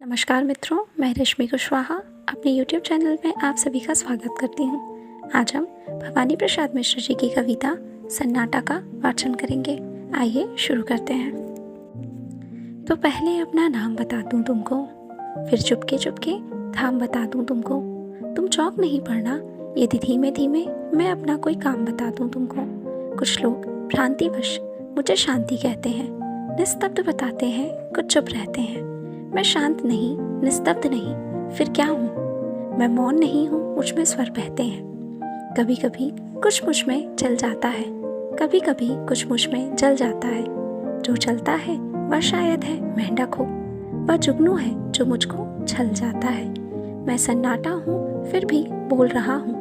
नमस्कार मित्रों, मैं रश्मि कुशवाहा अपने YouTube चैनल में आप सभी का स्वागत करती हूँ। आज हम भवानी प्रसाद मिश्र जी की कविता सन्नाटा का वाचन करेंगे। आइए शुरू करते हैं। तो पहले अपना नाम बता दूँ तुमको, फिर चुपके चुपके धाम बता दूँ तुमको। तुम चौंक नहीं पड़ना यदि धीमे धीमे मैं अपना कोई काम बता दूँ तुमको। कुछ लोग भ्रांतिवश मुझे शांति कहते हैं, निस्तब्ध बताते हैं, कुछ चुप रहते हैं। मैं शांत नहीं, निस्तब्ध नहीं, फिर क्या हूँ? मैं मौन नहीं हूँ, मुझ में स्वर बहते हैं। कभी कभी कुछ मुझ में जल जाता है, कभी कभी कुछ मुझ में जल जाता है। जो चलता है वह शायद है मेंढक हो, वह जुगनू है जो मुझको छल जाता है। मैं सन्नाटा हूँ फिर भी बोल रहा हूँ,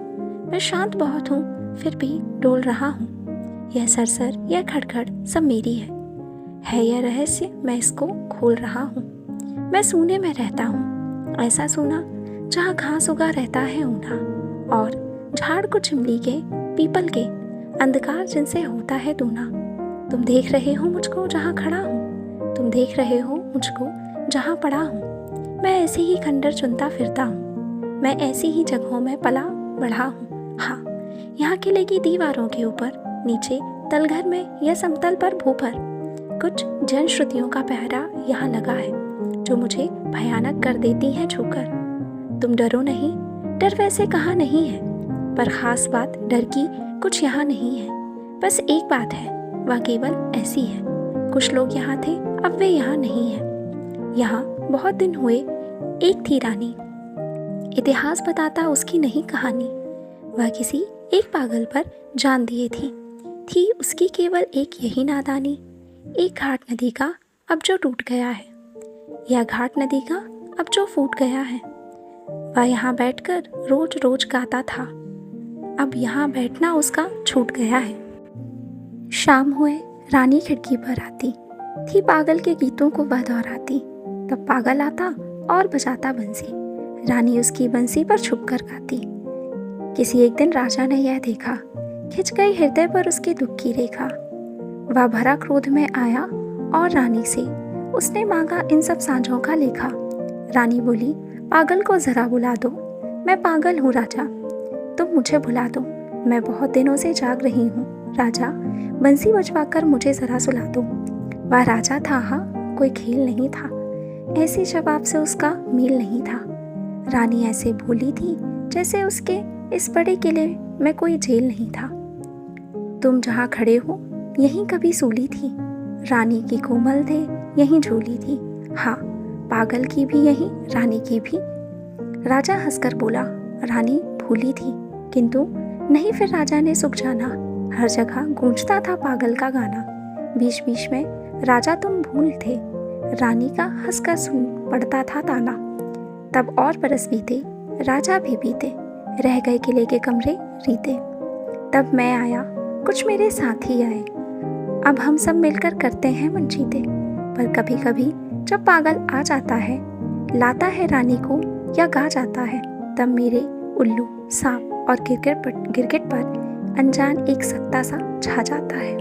मैं शांत बहुत हूँ फिर भी डोल रहा हूँ। यह सरसर यह खड़खड़ सब मेरी है यह रहस्य मैं इसको खोल रहा हूँ। मैं सूने में रहता हूँ, ऐसा सूना जहाँ घास उगा रहता है ऊना, और झाड़ को चिमली के पीपल के अंधकार जिनसे होता है दूना। तुम देख रहे हो मुझको जहाँ खड़ा हूँ, तुम देख रहे हो मुझको जहाँ पड़ा हूँ। मैं ऐसे ही खंडर चुनता फिरता हूँ, मैं ऐसी ही जगहों में पला बढ़ा हूँ। हाँ, यहाँ किले की दीवारों के ऊपर नीचे तलघर में या समतल पर भूपर कुछ जन श्रुतियों का पहरा यहाँ लगा है जो मुझे भयानक कर देती हैं छूकर। तुम डरो नहीं, डर वैसे कहाँ नहीं है, पर खास बात डर की कुछ यहाँ नहीं है। बस एक बात है, वह केवल ऐसी है, कुछ लोग यहाँ थे अब वे यहाँ नहीं हैं। यहाँ बहुत दिन हुए एक थी रानी, इतिहास बताता उसकी नहीं कहानी। वह किसी एक पागल पर जान दिए थी उसकी केवल एक यही नादानी। एक घाट नदी का अब जो टूट गया है, यह घाट नदी का अब जो फूट गया है। वह यहाँ बैठकर रोज रोज गाता था, अब यहाँ बैठना उसका छूट गया है। शाम हुए रानी खिड़की पर आती थी, पागल के गीतों को वह दोहराती। तब पागल आता और बजाता बंसी, रानी उसकी बंसी पर छुप कर गाती। किसी एक दिन राजा ने यह देखा, खिंच गई हृदय पर उसके दुख की रेखा। वह भरा क्रोध में आया और रानी से उसने मांगा इन सब सांझों का लेखा। रानी बोली, पागल को जरा बुला दो, मैं पागल हूँ राजा, तुम मुझे भुला दो। मैं बहुत दिनों से जाग रही हूँ राजा, बंसी बजवाकर मुझे जरा सुला दो। वह राजा था हाँ, कोई खेल नहीं था, ऐसे जवाब से उसका मेल नहीं था। रानी ऐसे बोली थी जैसे उसके इस बड़े किले में कोई जेल नहीं था। तुम जहाँ खड़े हो यहीं कभी सूली थी, रानी की कोमल थे यहीं झूली थी। हाँ, पागल की भी यहीं, रानी की भी। राजा हंसकर बोला, रानी भूली थी, किंतु नहीं फिर राजा ने सुख जाना। हर जगह गूंजता था पागल का गाना, बीच बीच में राजा तुम भूल थे, रानी का हंसकर सुन पड़ता था ताना। तब और बरस बीते, राजा भी बीते, रह गए किले के कमरे रीते। तब मैं आया, कुछ मेरे साथी आए, अब हम सब मिलकर करते हैं मनजीते। पर कभी कभी जब पागल आ जाता है, लाता है रानी को या गा जाता है, तब मेरे उल्लू सांप और गिरगिट पर अनजान एक सत्ता सा छा जाता है।